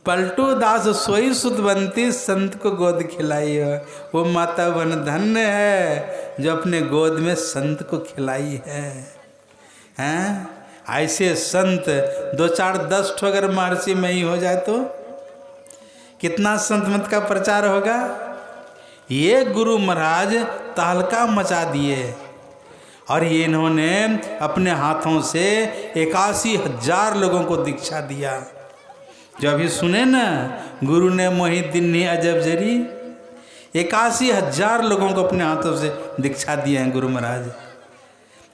पलटू दास सोई सुतवंती, संत को गोद खिलाई है। वो माता वन धन्य है जो अपने गोद में संत को खिलाई है। हैं ऐसे संत 2-4-10 ठो अगर महर्षि में ही हो जाए तो कितना संत मत का प्रचार होगा। ये गुरु महाराज तहलका मचा दिए और ये इन्होंने अपने हाथों से 81,000 लोगों को दीक्षा दिया। जो अभी सुने ना, गुरु ने मोहि दिन्नी अजब जरी, 81,000 लोगों को अपने हाथों से दीक्षा दिए हैं गुरु महाराज।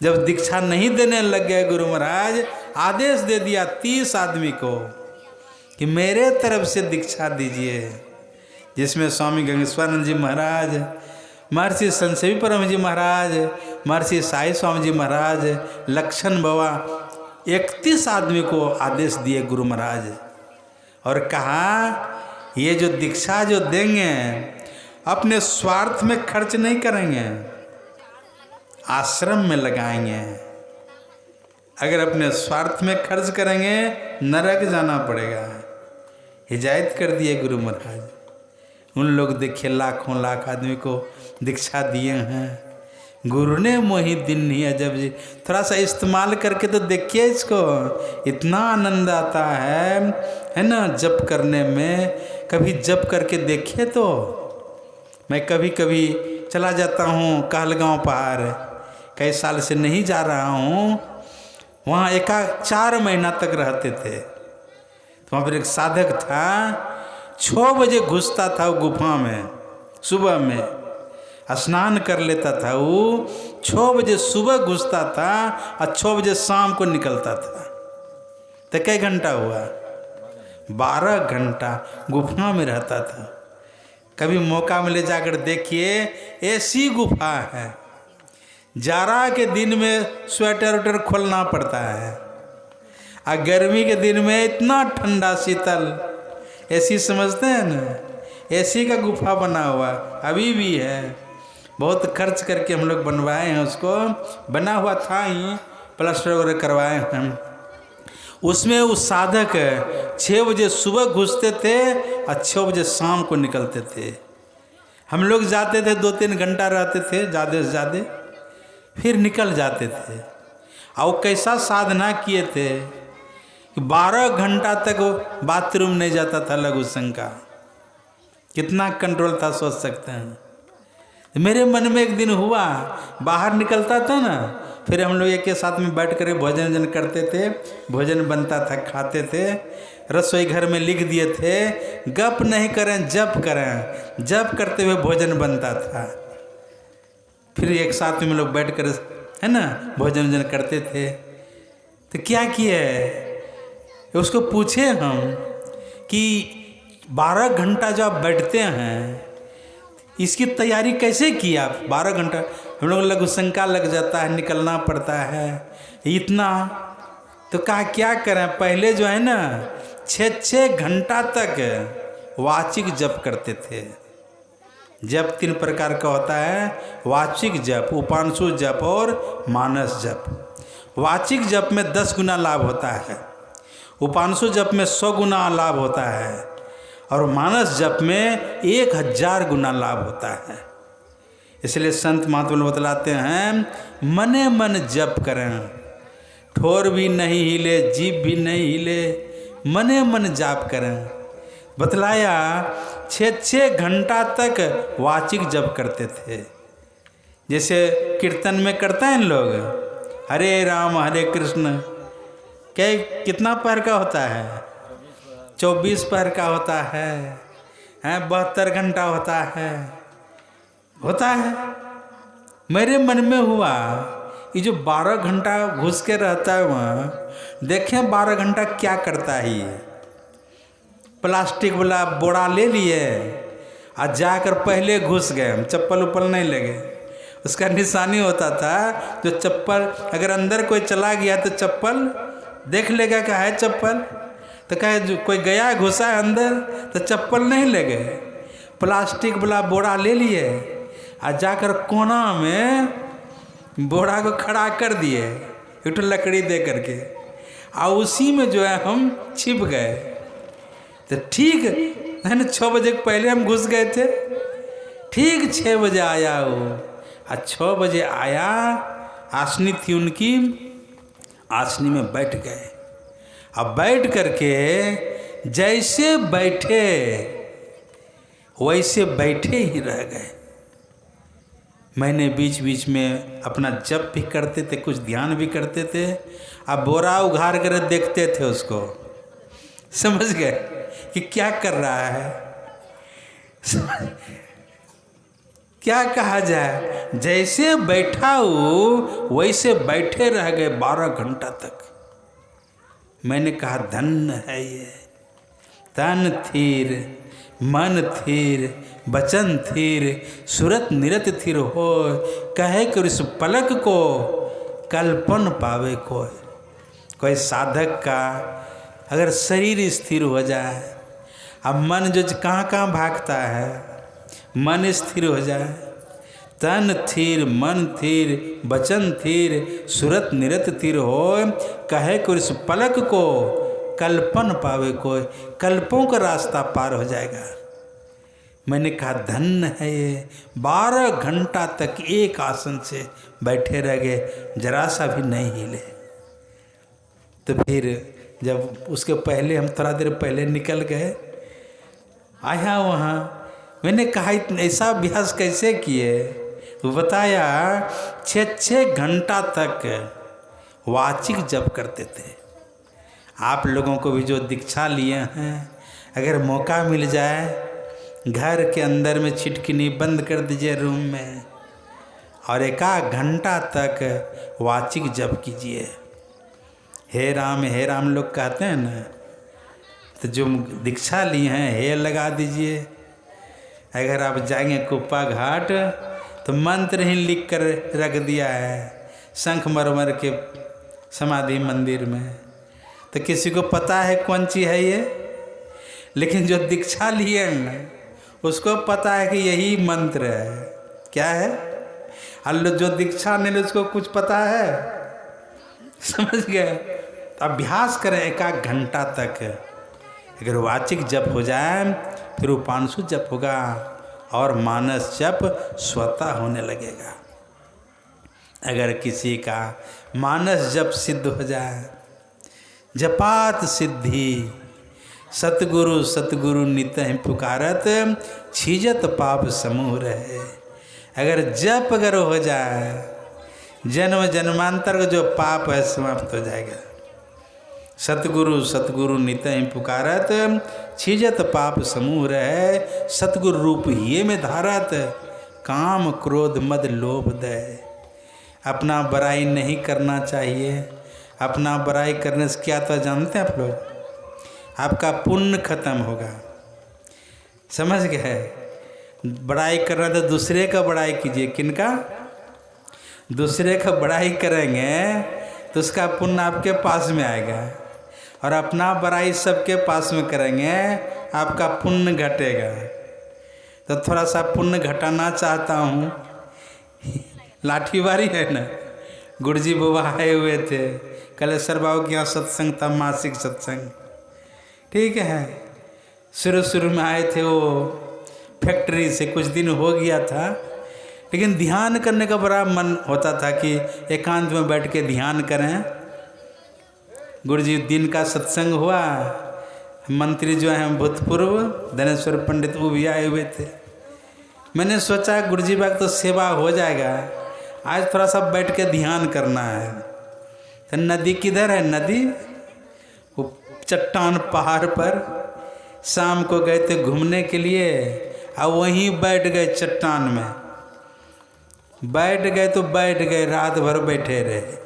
जब दीक्षा नहीं देने लग गए गुरु महाराज, आदेश दे दिया 30 आदमी को कि मेरे तरफ से दीक्षा दीजिए, जिसमें स्वामी गंगेश्वरानंद जी महाराज, महर्षि संतसेवी परम जी महाराज, महर्षि साई स्वामी जी महाराज, लक्षण बाबा, 31 आदमी को आदेश दिए गुरु महाराज। और कहा ये जो दीक्षा जो देंगे अपने स्वार्थ में खर्च नहीं करेंगे, आश्रम में लगाएंगे। अगर अपने स्वार्थ में खर्च करेंगे नरक जाना पड़ेगा। हिदायत कर दिए गुरु महाराज। उन लोग देखिए लाखों लाख आदमी को दीक्षा दिए हैं। गुरु ने मोहि दिन्नी अजब जी, थोड़ा सा इस्तेमाल करके तो देखिए इसको, इतना आनंद आता है ना जप करने में। कभी जप करके देखिए तो। मैं कभी कभी चला जाता हूँ कहलगांव पहाड़, कई साल से नहीं जा रहा हूँ। वहाँ 4 महीना तक रहते थे। तो वहाँ पर एक साधक था, 6 बजे घुसता था वो गुफा में, सुबह में स्नान कर लेता था। वो 6 बजे सुबह घुसता था और 6 बजे शाम को निकलता था। तो कई घंटा हुआ? 12 घंटा गुफा में रहता था। कभी मौका मिले जाकर देखिए, ऐसी गुफा है, जाड़ा के दिन में स्वेटर वेटर खोलना पड़ता है और गर्मी के दिन में इतना ठंडा शीतल। ऐसी समझते हैं ना, ऐसी का गुफा बना हुआ अभी भी है। बहुत खर्च करके हम लोग बनवाए हैं उसको, बना हुआ था ही, प्लास्टर वगैरह करवाए हैं। उसमें उस साधक 6 बजे सुबह घुसते थे और 6 बजे शाम को निकलते थे। हम लोग जाते थे 2-3 घंटा रहते थे ज़्यादा से ज़्यादा, फिर निकल जाते थे। और वो कैसा साधना किए थे कि 12 घंटा तक वो बाथरूम नहीं जाता था लघु संघ का। कितना कंट्रोल था सोच सकते हैं। मेरे मन में एक दिन हुआ, बाहर निकलता था ना, फिर हम लोग एक के साथ में बैठ कर भोजन करते थे। भोजन बनता था, खाते थे। रसोई घर में लिख दिए थे गप नहीं करें जप करें, जप करते हुए भोजन बनता था। फिर एक साथ में लोग बैठ कर है ना भोजन करते थे। तो क्या किए, उसको पूछे हम कि 12 घंटा जो आप बैठते हैं इसकी तैयारी कैसे की आप? 12 घंटा हम लोग लघु शंका लग जाता है, निकलना पड़ता है इतना। तो कहा क्या करें, पहले जो है ना 6 घंटा तक वाचिक जप करते थे। जप 3 प्रकार का होता है, वाचिक जप, उपांशु जप और मानस जप। वाचिक जप में 10 गुना लाभ होता है, उपांशु जप में 100 गुना लाभ होता है और मानस जप में 1000 गुना लाभ होता है। इसलिए संत महात्मा बतलाते हैं मने मन जप करें, ठोर भी नहीं हिले, जीभ भी नहीं हिले, मने मन जाप करें। बतलाया 6 घंटा तक वाचिक जप करते थे। जैसे कीर्तन में करते हैं लोग, हरे राम हरे कृष्ण, कितना पहर का होता है? 24 पहर का होता है, 72 घंटा होता है। मेरे मन में हुआ ये जो 12 घंटा घुस के रहता है वहाँ, देखें 12 घंटा क्या करता है ये। प्लास्टिक वाला बोरा ले लिए और जाकर पहले घुस गए, हम चप्पल उप्पल नहीं लगे। उसका निशानी होता था जो चप्पल अगर अंदर कोई चला गया तो चप्पल देख लेगा कि है चप्पल, तो कहे जो कोई गया घुसा है अंदर तो चप्पल नहीं ले गए, प्लास्टिक वाला बोरा ले लिए और जाकर कोना में बोरा को खड़ा कर दिए, एक लकड़ी दे करके, और उसी में जो है हम छिप गए। तो ठीक है ना, 6 बजे पहले हम घुस गए थे, ठीक 6 बजे आया वो, और 6 बजे आया, आसनी थी उनकी, आसनी में बैठ गए। अब बैठ करके जैसे बैठे वैसे बैठे ही रह गए। मैंने बीच बीच में अपना जप भी करते थे, कुछ ध्यान भी करते थे। अब बोरा उघाड़ कर देखते थे उसको, समझ गए कि क्या कर रहा है। क्या कहा जाए, जैसे बैठा हो वैसे बैठे रह गए 12 घंटा तक। मैंने कहा धन्य है ये, तन थीर, मन थीर, बचन थीर, सुरत निरत थीर हो, कहे कि इस पलक को कल्पन पावे कोई साधक का अगर शरीर स्थिर हो जाए, अब मन जो कहाँ कहाँ भागता है, मन स्थिर हो जाए, तन थीर, मन थीर, बचन थीर, सुरत निरत थीर हो, कहे को इस पलक को कल्पन पावे कोई, कल्पों का रास्ता पार हो जाएगा। मैंने कहा धन्य है ये, 12 घंटा तक एक आसन से बैठे रह गए, जरा सा भी नहीं हिले। तो फिर जब उसके पहले हम थोड़ा देर पहले निकल गए, आया वहाँ, मैंने कहा इतना ऐसा अभ्यास कैसे किए, तो बताया 6 घंटा तक वाचिक जप करते थे। आप लोगों को भी जो दीक्षा लिए हैं, अगर मौका मिल जाए घर के अंदर में छिटकिनी बंद कर दीजिए रूम में, और 1 घंटा तक वाचिक जप कीजिए। हे राम लोग कहते हैं ना, तो जो दीक्षा लिए हैं हे लगा दीजिए। अगर आप जाएंगे कुप्पा घाट तो मंत्र ही लिख कर रख दिया है संखमरमर के समाधि मंदिर में, तो किसी को पता है कौन चीज़ है ये, लेकिन जो दीक्षा लिए ना उसको पता है कि यही मंत्र है। क्या है? अल्लो जो दीक्षा नहीं ले उसको कुछ पता है, समझ गए? तो अभ्यास करें 1 घंटा तक, अगर वाचिक जप हो जाए फिर उपांशु जप होगा और मानस जप स्वतः होने लगेगा। अगर किसी का मानस जप सिद्ध हो जाए, जपात सिद्धि सतगुरु सतगुरु नितहि पुकारत, छीजत पाप समूह रहे। अगर जप अगर हो जाए, जन्म जन्मांतर का जो पाप है समाप्त हो जाएगा। सतगुरु सतगुरु नितहि पुकारत, छीजत पाप समूह रहे। सतगुरु रूप ये में धारत, काम क्रोध मद लोभ दय। अपना बड़ाई नहीं करना चाहिए। अपना बड़ाई करने से क्या तो जानते हैं आप लोग, आपका पुण्य खत्म होगा। समझ गए? बड़ाई करना तो दूसरे का बड़ाई कीजिए। किनका? दूसरे का बड़ाई करेंगे तो उसका पुण्य आपके पास में आएगा, और अपना बड़ाई सबके पास में करेंगे आपका पुण्य घटेगा। तो थोड़ा सा पुण्य घटाना चाहता हूँ। लाठीवारी है ना, गुरुजी बाबा आए हुए थे, कलेश्वर बाबू के यहाँ सत्संग था, मासिक सत्संग। ठीक है, शुरू में आए थे वो फैक्ट्री से, कुछ दिन हो गया था, लेकिन ध्यान करने का बड़ा मन होता था कि एकांत में बैठ के ध्यान करें। गुरुजी दिन का सत्संग हुआ, मंत्री जो हैं भूतपूर्व धनेश्वर पंडित वो भी आए हुए थे। मैंने सोचा गुरुजी बाग तो सेवा हो जाएगा, आज थोड़ा सा बैठ के ध्यान करना है। तो नदी किधर है? नदी वो चट्टान पहाड़ पर। शाम को गए थे घूमने के लिए, और वहीं बैठ गए चट्टान में। बैठ गए तो बैठ गए, रात भर बैठे रहे।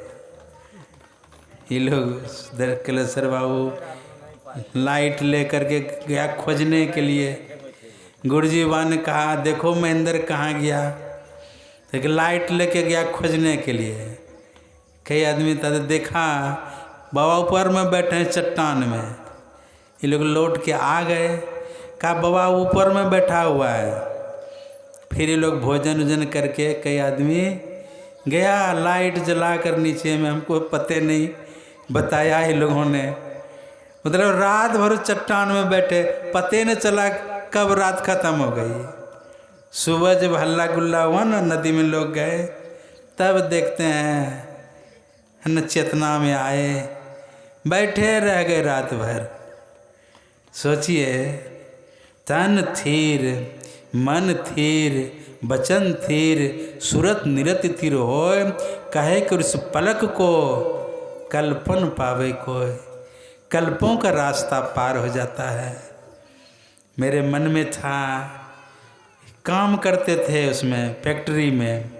ये लोग कलेश्वर बाबू लाइट लेकर के गया खोजने के लिए। गुरुजी बाबा ने कहा देखो महेंद्र कहाँ गया, तो लाइट लेके गया खोजने के लिए। कई आदमी था, देखा बाबा ऊपर में बैठे हैं चट्टान में। ये लोग लौट के आ गए, कहा बाबा ऊपर में बैठा हुआ है। फिर ये लोग भोजन वोजन करके कई आदमी गया लाइट जला कर नीचे में, हमको पते नहीं बताया ही लोगों ने। मतलब रात भर चट्टान में बैठे, पते न चला कब रात खत्म हो गई। सुबह जब हल्ला गुल्ला हुआ ना, नदी में लोग गए, तब देखते हैं न चेतना में आए, बैठे रह गए रात भर। सोचिए, तन थीर मन थीर बचन थीर सूरत निरत थीर होय, कहे कि उस पलक को कल्पन पावे कोय। कल्पों का रास्ता पार हो जाता है। मेरे मन में था, काम करते थे उसमें फैक्ट्री में,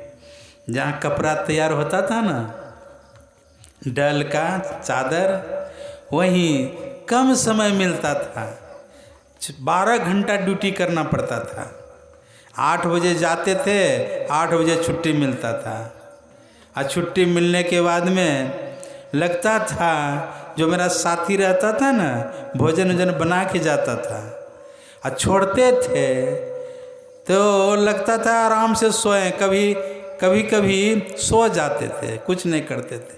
जहाँ कपड़ा तैयार होता था ना, डल का चादर, वहीं कम समय मिलता था। 12 घंटा ड्यूटी करना पड़ता था। 8 बजे जाते थे, 8 बजे छुट्टी मिलता था। और छुट्टी मिलने के बाद में लगता था, जो मेरा साथी रहता था ना, भोजन वोजन बना के जाता था। और छोड़ते थे तो लगता था आराम से सोएं। कभी सो जाते थे, कुछ नहीं करते थे।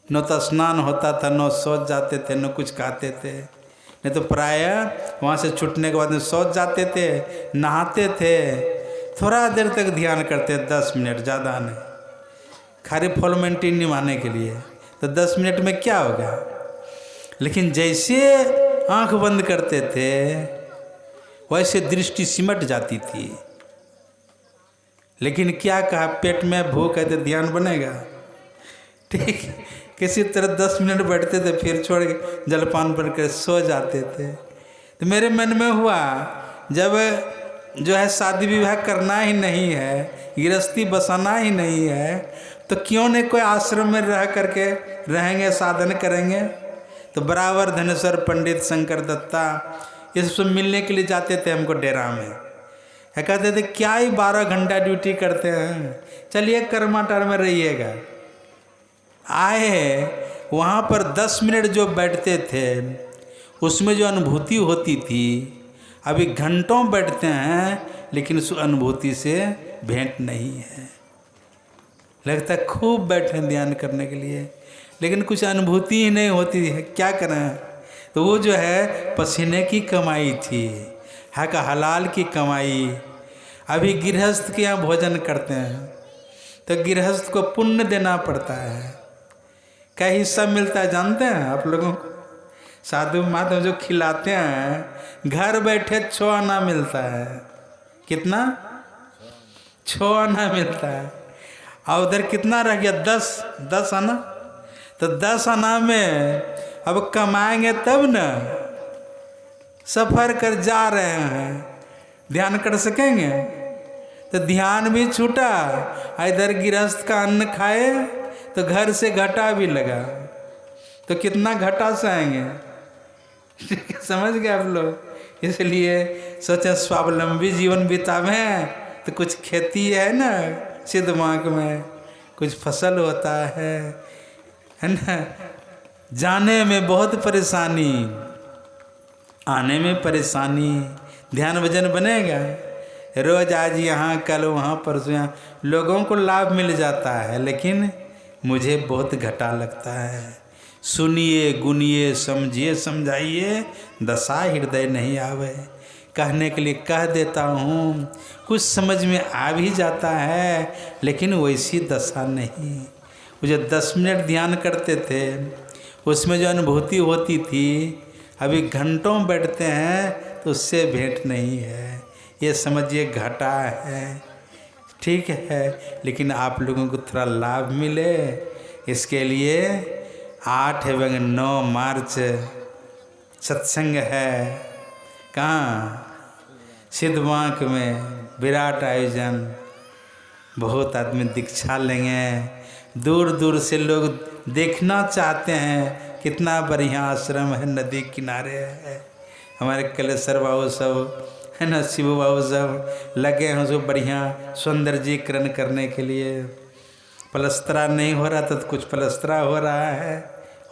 न तो स्नान होता था, न सोच जाते थे, न कुछ खाते थे। नहीं तो प्रायः वहाँ से छूटने के बाद में सोच जाते थे, नहाते थे, थोड़ा देर तक ध्यान करते, 10 मिनट, ज़्यादा नहीं, खाली फॉर्मेलिटी निभाने के लिए। तो 10 मिनट में क्या होगा। लेकिन जैसे आंख बंद करते थे, वैसे दृष्टि सिमट जाती थी। लेकिन क्या कहा, पेट में भूख है तो ध्यान बनेगा। ठीक, किसी तरह 10 मिनट बैठते थे, फिर छोड़ के जलपान पर कर सो जाते थे। तो मेरे मन में हुआ, जब जो है शादी विवाह करना ही नहीं है, गृहस्थी बसाना ही नहीं है, तो क्यों नहीं कोई आश्रम में रह करके रहेंगे, साधन करेंगे। तो बराबर धनेश्वर पंडित, शंकर दत्ता, ये सब मिलने के लिए जाते थे हमको डेरा में। कहते थे क्या ही 12 घंटा ड्यूटी करते हैं, चलिए कर्माटार में रहिएगा। आए वहाँ पर 10 मिनट जो बैठते थे, उसमें जो अनुभूति होती थी, अभी घंटों बैठते हैं लेकिन उस अनुभूति से भेंट नहीं है। लगता है खूब बैठे ध्यान करने के लिए, लेकिन कुछ अनुभूति ही नहीं होती है। क्या करें। तो वो जो है पसीने की कमाई थी, है का हलाल की कमाई। अभी गृहस्थ के यहाँ भोजन करते हैं तो गृहस्थ को पुण्य देना पड़ता है। क्या हिस्सा मिलता है जानते हैं आप लोगों को? साधु महात्मा जो खिलाते हैं, घर बैठे 6 आना मिलता है। कितना? 6 आना मिलता है। और उधर कितना रह गया? 10 आना। तो 10 आना में अब कमाएंगे तब न। सफ़र कर जा रहे हैं, ध्यान कर सकेंगे? तो ध्यान भी छूटा, इधर गृहस्थ का अन्न खाए तो घर से घाटा भी लगा। तो कितना घाटा सहेंगे। समझ गए आप लोग? इसलिए सोचे स्वावलंबी जीवन बितावें तो कुछ खेती है ना सिद्धमार्ग में, कुछ फसल होता है ना। जाने में बहुत परेशानी, आने में परेशानी। ध्यान भजन बनेगा रोज, आज यहाँ कल वहाँ परसों यहाँ, लोगों को लाभ मिल जाता है, लेकिन मुझे बहुत घाटा लगता है। सुनिए गुनिए समझिए समझाइए, दशा हृदय नहीं आवे। कहने के लिए कह देता हूँ, कुछ समझ में आ भी जाता है, लेकिन वैसी दशा नहीं। वो जो 10 मिनट ध्यान करते थे, उसमें जो अनुभूति होती थी, अभी घंटों बैठते हैं तो उससे भेंट नहीं है। ये समझिए घाटा है। ठीक है, लेकिन आप लोगों को थोड़ा लाभ मिले, इसके लिए 8 एवं 9 मार्च सत्संग है। कहाँ? सिद्धमार्ग में विराट आयोजन। बहुत आदमी दीक्षा लेंगे, दूर दूर से लोग देखना चाहते हैं कितना बढ़िया आश्रम है, नदी किनारे है। हमारे कलेश्वर बाबू सब है ना, शिव बाबू सब लगे हैं उसको बढ़िया सौंदर्यीकरण करने के लिए। पलस्तरा नहीं हो रहा तो कुछ पलस्तरा हो रहा है,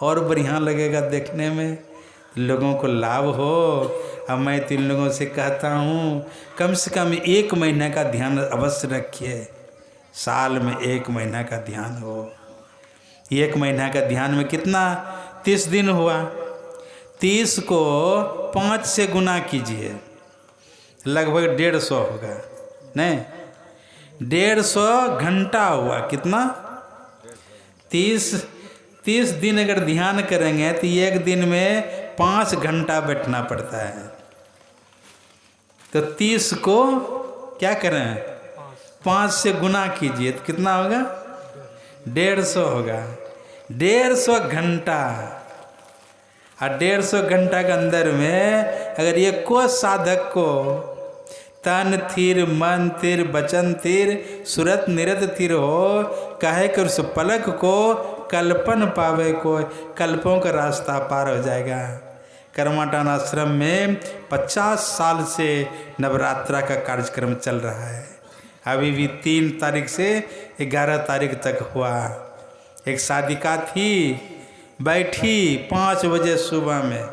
और बढ़िया लगेगा देखने में, लोगों को लाभ हो। अब मैं 3 लोगों से कहता हूँ, कम से कम 1 महीने का ध्यान अवश्य रखिए। साल में 1 महीना का ध्यान हो, 1 महीना का ध्यान में कितना 30 दिन हुआ। 30 को 5 से गुना कीजिए, लगभग 150 होगा। नहीं, 150 घंटा हुआ। कितना? 30 दिन अगर ध्यान करेंगे तो एक दिन में 5 घंटा बैठना पड़ता है। तो 30 को क्या करें, 5 से गुना कीजिए तो कितना होगा? 150 होगा। 150 घंटा, और 150 घंटा के अंदर में अगर ये को साधक को तन थिर, मन थिर, वचन थिर, सुरत निरत थिर हो, कहे कर उस पलक को कल्पन पावे को, कल्पों का रास्ता पार हो जाएगा। कर्माटान आश्रम में 50 साल से नवरात्रा का कार्यक्रम चल रहा है। अभी भी 3 तारीख से 11 तारीख तक हुआ। एक साधिका थी, बैठी 5 बजे सुबह में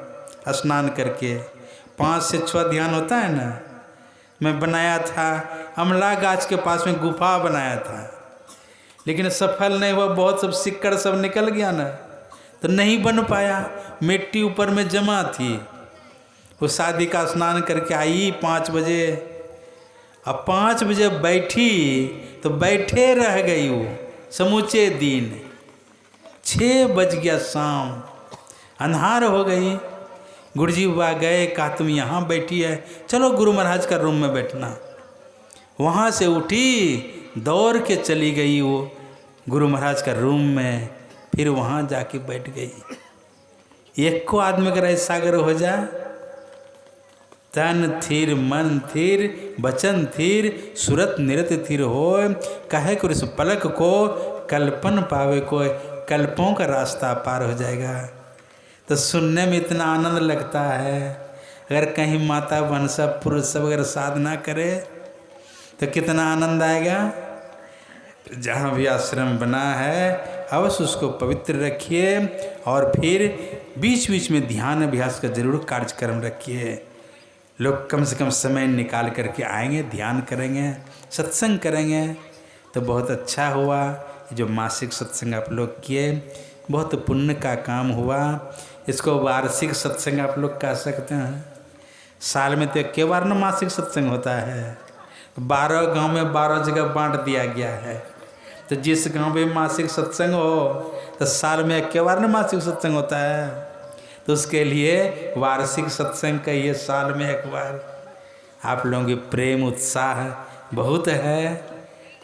स्नान करके, 5 से 6 ध्यान होता है ना, मैं बनाया था। अमला गाछ के पास में गुफा बनाया था, लेकिन सफल नहीं हुआ। बहुत सब सिक्कड़ सब निकल गया ना, तो नहीं बन पाया, मिट्टी ऊपर में जमा थी। वो साधिका स्नान करके आई 5 बजे। अब 5 बजे बैठी तो बैठे रह गई वो समूचे दिन। 6 बज गया शाम, अंधार हो गई। गुरुजी बाबा गए, कहा तुम यहाँ बैठी है, चलो गुरु महाराज का रूम में बैठना। वहाँ से उठी, दौड़ के चली गई वो गुरु महाराज का रूम में, फिर वहाँ जाके बैठ गई। एक को आदमी अगर ऐसा अगर हो जाए, तन थिर, मन थिर, वचन थिर, सुरत निरत थिर हो, कहे को इस पलक को कल्पन पावे को, कल्पों का रास्ता पार हो जाएगा। तो सुनने में इतना आनंद लगता है। अगर कहीं माता वंशा पुरुष सब अगर साधना करे तो कितना आनंद आएगा। जहाँ भी आश्रम बना है अवश्य उसको पवित्र रखिए, और फिर बीच बीच में ध्यान अभ्यास का जरूर कार्यक्रम रखिए। लोग कम से कम समय निकाल करके आएंगे, ध्यान करेंगे, सत्संग करेंगे तो बहुत अच्छा हुआ। जो मासिक सत्संग आप लोग किए, बहुत पुण्य का काम हुआ। इसको वार्षिक सत्संग आप लोग कह सकते हैं। साल में तो एक बार ना मासिक सत्संग होता है। 12 गांव में 12 जगह बांट दिया गया है। तो जिस गांव में मासिक सत्संग हो तो साल में एक बार ना मासिक सत्संग होता है। तो उसके लिए वार्षिक सत्संग कहिए, साल में एक बार। आप लोगों की प्रेम उत्साह बहुत है,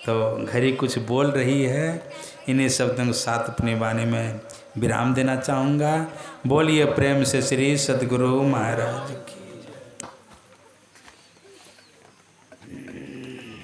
तो घड़ी कुछ बोल रही है। इन्हीं शब्दों के साथ अपनी वाणी में विराम देना चाहूँगा। बोलिए प्रेम से श्री सद्गुरु महाराज की।